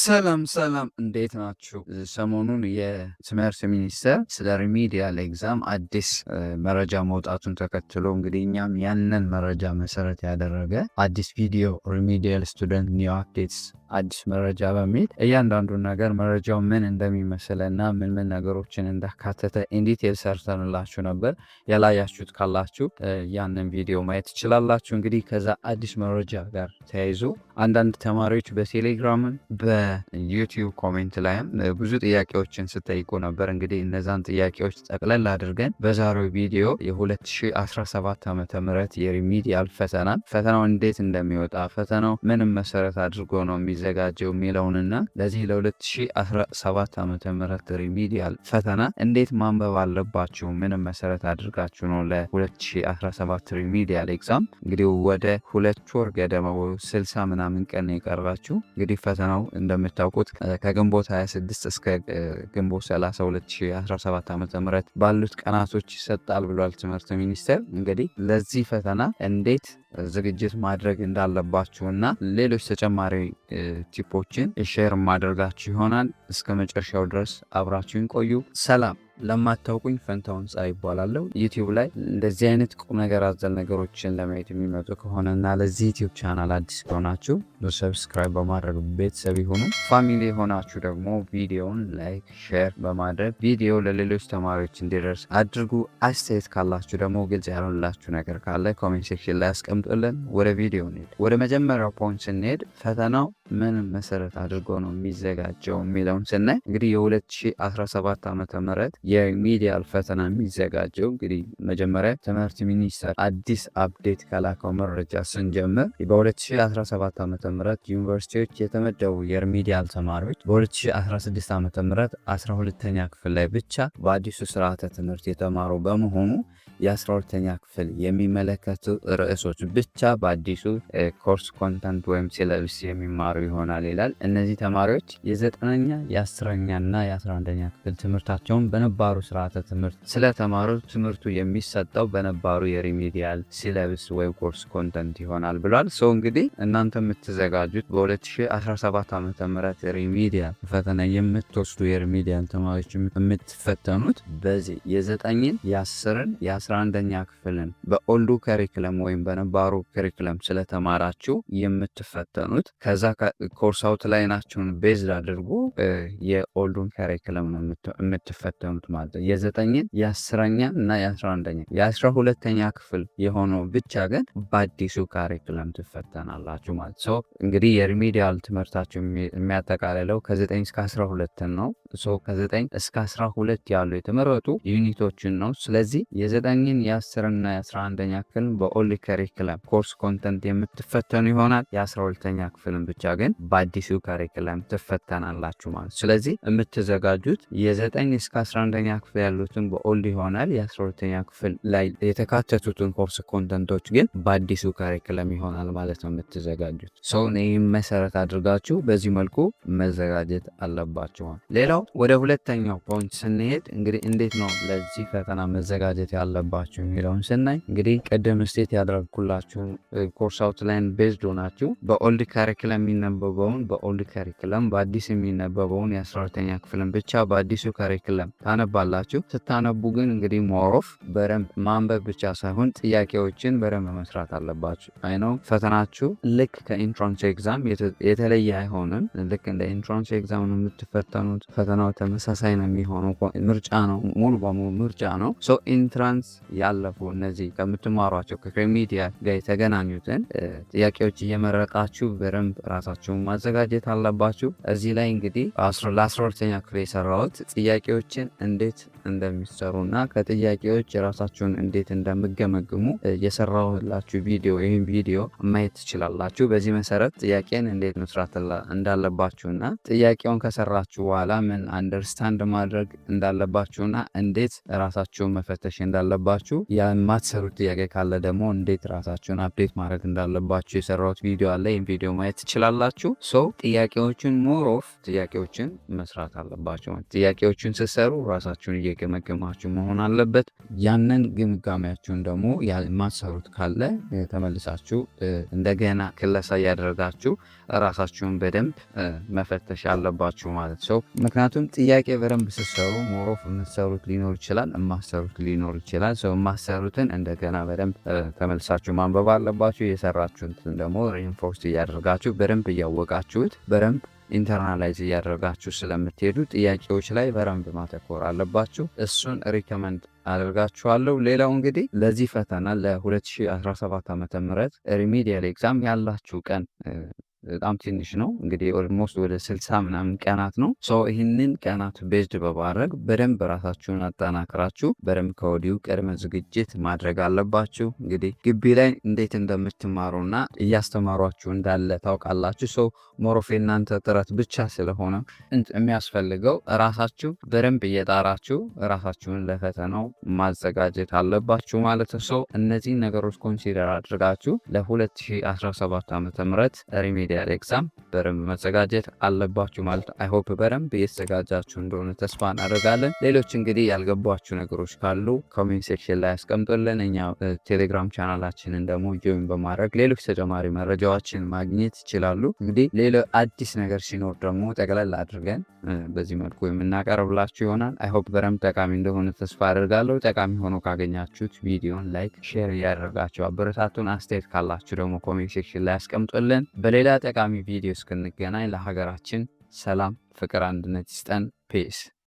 ሰላም እንዴት ናችሁ? ሰሞኑን የትምህርት ሚኒስቴር ስለ ሪሚዲያል ኤግዛም አዲስ መረጃ መውጣቱን ተከትሎ እንግዲህ እኛም ያንን መረጃ መሰረት ያደረገ አዲስ ቪዲዮ ሪሚዲያል ስቱደንት ኒው አፕዴትስ አዲስ መረጃ በሚል እያንዳንዱን ነገር መረጃው ምን እንደሚመስል እና ምን ነገሮችን እንዳካተተ ኢንዲቴል ሰርተንላችሁ ነበር። ያላያችሁት ካላችሁ ያንን ቪዲዮ ማየት ትችላላችሁ። እንግዲህ ከዛ አዲስ መረጃ ጋር ተያይዞ አንዳንድ ተማሪዎች በቴሌግራምን በዩቲዩብ ኮሜንት ላይም ብዙ ጥያቄዎችን ስጠይቁ ነበር። እንግዲህ እነዛን ጥያቄዎች ጠቅለል አድርገን በዛሬው ቪዲዮ የ2017 ዓ.ም የሪሚዲያል ፈተናው እንዴት እንደሚወጣ ፈተናው ምንም መሰረት አድርጎ ነው የሚዘጋጀው የሚለውንና ለዚህ ለ2017 ዓ.ም ሪሚዲያል ፈተና እንዴት ማንበብ አለባችሁ ምንም መሰረት አድርጋችሁ ነው ለ2017 ሪሚዲያል ኤግዛም እንግዲህ ወደ 2 ወር ገደማ 60 ምናምን ቀን የቀራችሁ እንግዲህ ፈተናው እንደምታውቁት ከግንቦት 26 እስከ ግንቦት 30 2017 ዓ.ም ባሉት ቀናቶች ይሰጣል ብሏል ትምህርት ሚኒስቴር። እንግዲህ ለዚህ ፈተና እንዴት ዝግጅት ማድረግ እንዳለባችሁና ሌሎች ተጨማሪ ቲፖችን ሼር ማድረጋችሁ ይሆናል። እስከ መጨረሻው ድረስ አብራችሁን ቆዩ። ሰላም፣ ለማታውቁኝ ፈንታውን ፀሐይ ይባላለሁ። ዩቲዩብ ላይ እንደዚህ አይነት ቁም ነገር አዘል ነገሮችን ለማየት የሚመጡ ከሆነና ለዚህ ዩቲዩብ ቻናል አዲስ ከሆናችሁ ሰብስክራይብ በማድረግ ቤተሰብ ይሁኑ። ፋሚሊ የሆናችሁ ደግሞ ቪዲዮውን ላይክ፣ ሼር በማድረግ ቪዲዮ ለሌሎች ተማሪዎች እንዲደርስ አድርጉ። አስተያየት ካላችሁ ደግሞ ግልጽ ያልሆነላችሁ ነገር ካለ ኮሜንት ሴክሽን ላይ አስቀምጡልን። ወደ ቪዲዮ እንሂድ። ወደ መጀመሪያው ፖይንት ስንሄድ ፈተናው ምን መሰረት አድርጎ ነው የሚዘጋጀው የሚለውን ስናይ እንግዲህ የ2017 ዓ.ም የሚዲያል ፈተና የሚዘጋጀው እንግዲህ መጀመሪያ ትምህርት ሚኒስቴር አዲስ አፕዴት ከላከው መረጃ ስንጀምር በ2017 ዓ.ም ዩኒቨርሲቲዎች የተመደቡ የሪሚዲያል ተማሪዎች በ2016 ዓ.ም 12ኛ ክፍል ላይ ብቻ በአዲሱ ስርዓተ ትምህርት የተማሩ በመሆኑ የ12ኛ ክፍል የሚመለከቱ ርዕሶች ብቻ በአዲሱ ኮርስ ኮንተንት ወይም ሲለብስ የሚማሩ ይሆናል ይላል። እነዚህ ተማሪዎች የ9ኛ የ10ኛ እና የ11ኛ ክፍል ትምህርታቸውን በነባሩ ስርዓተ ትምህርት ስለተማሩ ትምህርቱ የሚሰጠው በነባሩ የሪሚዲያል ሲለብስ ወይም ኮርስ ኮንተንት ይሆናል ብሏል። ሰው እንግዲህ እናንተ የምትዘጋጁት በ2017 ዓ.ም ሪሚዲያል ፈተና የምትወስዱ የሪሚዲያል ተማሪዎች የምትፈተኑት በዚህ የ9ን የ10ን የ11ኛ ክፍልን በኦልዱ ከሪክለም ወይም በነባሩ ከሪክለም ስለተማራችሁ የምትፈተኑት ከዛ ኮርስ አውት ላይ ናችሁን ቤዝድ አድርጎ የኦልዱን ከሪክለም ነው የምትፈተኑት ማለት ነው። የ9ን የ10ኛ እና የ11ኛ የ12ኛ ክፍል የሆነው ብቻ ግን በአዲሱ ካሪክለም ትፈተናላችሁ ማለት ነው። እንግዲህ የሪሚዲያል ትምህርታችሁ የሚያጠቃልለው ከ9 እስከ 12 ነው። ከ9 እስከ 12 ያሉ የተመረጡ ዩኒቶችን ነው። ስለዚህ የ9ን የ10ና የ11ኛ ክፍል በኦልድ ከሪክለም ኮርስ ኮንተንት የምትፈተኑ ይሆናል። የ12ኛ ክፍልን ብቻ ግን በአዲሱ ካሪክለም ትፈተናላችሁ ማለት። ስለዚህ የምትዘጋጁት የ9 እስከ 11ኛ ክፍል ያሉትን በኦልድ ይሆናል። የ12ኛ ክፍል ላይ የተካተቱትን ኮርስ ኮንተንቶች ግን በአዲሱ ካሪክለም ይሆናል ማለት ነው የምትዘጋጁት። ይህም መሰረት አድርጋችሁ በዚህ መልኩ መዘጋጀት አለባችሁ። ሌላው ወደ ሁለተኛው ፖይንት ስንሄድ እንግዲህ እንዴት ነው ለዚህ ፈተና መዘጋጀት ያለባችሁ የሚለውን ስናይ እንግዲህ ቅድም ስቴት ያደረግኩላችሁ ኮርስ አውትላይን ቤዝድ ሆናችሁ በኦልድ ካሪክለም የሚነበበውን በኦልድ ካሪክለም በአዲስ የሚነበበውን የ12ኛ ክፍልን ብቻ በአዲሱ ካሪክለም ታነባላችሁ። ስታነቡ ግን እንግዲህ ሞሮፍ በደንብ ማንበብ ብቻ ሳይሆን ጥያቄዎችን በደንብ መስራት አለባችሁ። አይነው ፈተናችሁ ልክ ከኢንትራንስ ኤግዛም የተለየ አይሆንም። ልክ እንደ ኢንትራንስ ኤግዛም ነው የምትፈተኑት። ፈተናው ተመሳሳይ ነው የሚሆነው። ምርጫ ነው፣ ሙሉ በሙሉ ምርጫ ነው። ኢንትራንስ ያለፉ እነዚህ ከምትማሯቸው ከሪሚዲያል ጋር የተገናኙትን ጥያቄዎች እየመረጣችሁ በደንብ ራሳችሁን ማዘጋጀት አለባችሁ። እዚህ ላይ እንግዲህ ለ12ኛ ክፍል የሰራሁት ጥያቄዎችን እንዴት እንደሚሰሩና ከጥያቄዎች የራሳችሁን እንዴት እንደምገመግሙ የሰራሁላችሁ ቪዲዮ ይህን ቪዲዮ ማየት ትችላላችሁ። በዚህ መሰረት ጥያቄን እንዴት መስራት እንዳለባችሁና ጥያቄውን ከሰራችሁ በኋላ ምን አንደርስታንድ ማድረግ እንዳለባችሁና እንዴት ራሳችሁን መፈተሽ እንዳለባችሁ የማትሰሩት ጥያቄ ካለ ደግሞ እንዴት ራሳችሁን አፕዴት ማድረግ እንዳለባችሁ የሰራሁት ቪዲዮ አለ። ይህን ቪዲዮ ማየት ትችላላችሁ። ጥያቄዎችን ሞር ኦፍ ጥያቄዎችን መስራት አለባችሁ። ጥያቄዎችን ስትሰሩ ራሳችሁን እየገመገማችሁ መሆን አለበት። ያንን ግምጋሜያችሁን ደግሞ የማትሰሩት ካለ ተመልሳችሁ እንደገና ክለሳ እያደረጋችሁ ራሳችሁን በደንብ መፈተሽ አለባችሁ ማለት ሰው። ምክንያቱም ጥያቄ በደንብ ስትሰሩ ሞሮፍ የምትሰሩት ሊኖር ይችላል፣ የማትሰሩት ሊኖር ይችላል። ሰው የማትሰሩትን እንደገና በደንብ ተመልሳችሁ ማንበብ አለባችሁ። የሰራችሁትን ደግሞ ሪንፎርስ እያደረጋችሁ በደንብ እያወቃችሁት በደንብ ኢንተርናላይዝ እያደረጋችሁ ስለምትሄዱ ጥያቄዎች ላይ በደንብ ማተኮር አለባችሁ። እሱን ሪከመንድ አደርጋችኋለሁ። ሌላው እንግዲህ ለዚህ ፈተና ለ2017 ዓ.ም ሪሚዲያል ኤግዛም ያላችሁ ቀን በጣም ትንሽ ነው። እንግዲህ ኦልሞስት ወደ 60 ምናምን ቀናት ነው። ይህንን ቀናት ቤዝድ በማድረግ በደንብ ራሳችሁን አጠናክራችሁ በደንብ ከወዲሁ ቅድመ ዝግጅት ማድረግ አለባችሁ። እንግዲህ ግቢ ላይ እንዴት እንደምትማሩና እያስተማሯችሁ እንዳለ ታውቃላችሁ። ሞሮፍ የእናንተ ጥረት ብቻ ስለሆነ የሚያስፈልገው ራሳችሁ በደንብ እየጣራችሁ ራሳችሁን ለፈተናው ማዘጋጀት አለባችሁ ማለት ነው። እነዚህ ነገሮች ኮንሲደር አድርጋችሁ ለ2017 ዓ.ም ሪሜዲያል ኤግዛም በደንብ መዘጋጀት አለባችሁ ማለት ነው። አይሆፕ በደንብ እየተዘጋጃችሁ እንደሆነ ተስፋ እናደርጋለን። ሌሎች እንግዲህ ያልገባችሁ ነገሮች ካሉ ኮሜንት ሴክሽን ላይ ያስቀምጡልን። እኛ ቴሌግራም ቻናላችንን ደግሞ ጆይን በማድረግ ሌሎች ተጨማሪ መረጃዎችን ማግኘት ይችላሉ። እንግዲህ ሌላ አዲስ ነገር ሲኖር ደግሞ ጠቅለል አድርገን በዚህ መልኩ የምናቀርብላችሁ ይሆናል። አይሆፕ በደንብ ጠቃሚ እንደሆነ ተስፋ አደርጋለሁ። ጠቃሚ ሆኖ ካገኛችሁት ቪዲዮን ላይክ፣ ሼር እያደረጋችሁ አበረታቱን። አስተያየት ካላችሁ ደግሞ ኮሜንት ሴክሽን ላይ ያስቀምጡልን። በሌላ ጠቃሚ ቪዲዮ እስክንገናኝ ለሀገራችን ሰላም፣ ፍቅር፣ አንድነት ይስጠን። ፔስ